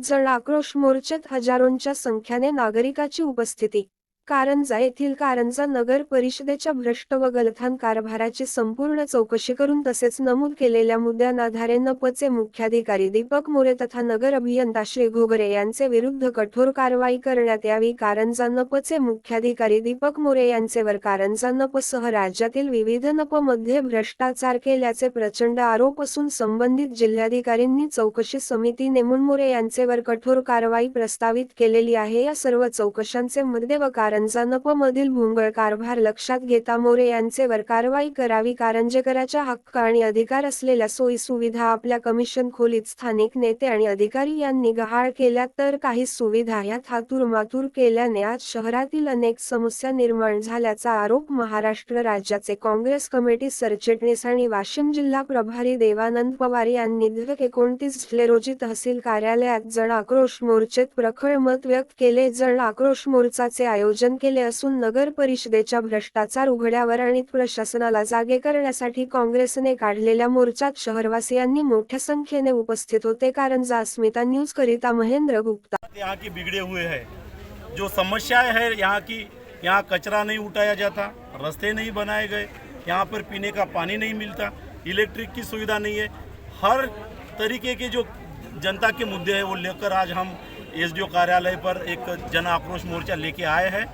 जन आक्रोश मोर्चात हजारोंच्या संख्येने नागरिकाची उपस्थिती। कारंजा येथील कारंजा नगर परिषदेच्या भ्रष्ट व गलथान कारभाराची संपूर्ण चौकशी करून तसेच नमूद केलेल्या मुद्द्यांआधारे नपचे मुख्याधिकारी दीपक मोरे तथा नगर अभियंता श्री घोगरे यांचे विरुद्ध कठोर कारवाई करण्यात यावी। कारंजा नपचे मुख्याधिकारी दीपक मोरे यांचेवर कारंजा नपसह राज्यातील विविध नपमध्ये भ्रष्टाचार केल्याचे प्रचंड आरोप असून संबंधित जिल्हाधिकाऱ्यांनी चौकशी समिती नेमून मोरे यांचेवर कठोर कारवाई प्रस्तावित केलेली आहे। या सर्व चौकशांचे मुद्दे व कारंजा नप मधील भोंगळ कारभार लक्षात घेता मोरे यांचेवर कारवाई करावी। कारंजेकरांच्या हक्क आणि अधिकार असलेल्या सोयी सुविधा आपल्या कमिशन खोलीत स्थानिक नेते आणि अधिकारी यांनी गहाळ केल्या तर काही सुविधा यात हातूरमातूर केल्याने आज शहरातील अनेक समस्या निर्माण झाल्याचा आरोप महाराष्ट्र राज्याचे काँग्रेस कमिटी सरचिटणीस आणि वाशिम जिल्हा प्रभारी देवानंद पवार यांनी दिनांक 29 जुलै रोजी तहसील कार्यालयात जन आक्रोश मोर्चात प्रखर मत व्यक्त केले। जन आक्रोश मोर्चाचे आयोजन केले असून नगर परिषदेच्या भ्रष्टाचार उघड्यावर आणि प्रशासनाला जागे करण्यासाठी काँग्रेसने काढलेल्या मोर्चात शहरवासियांनी मोठ्या संख्येने उपस्थित होते। कारंजा अस्मिता न्यूज करिता महेंद्र गुप्ता। यहाँ की बिगड़े हुए हैं, जो समस्याएं है यहाँ की, यहाँ कचरा नहीं उठाया जाता, रास्ते नहीं बनाए गए, यहाँ पर पीने का पानी नहीं मिलता, इलेक्ट्रिक की सुविधा नहीं है। हर तरीके के जो जनता के मुद्दे हैं वो लेकर आज हम एसडीओ कार्यालय पर एक जन आक्रोश मोर्चा लेके आए हैं।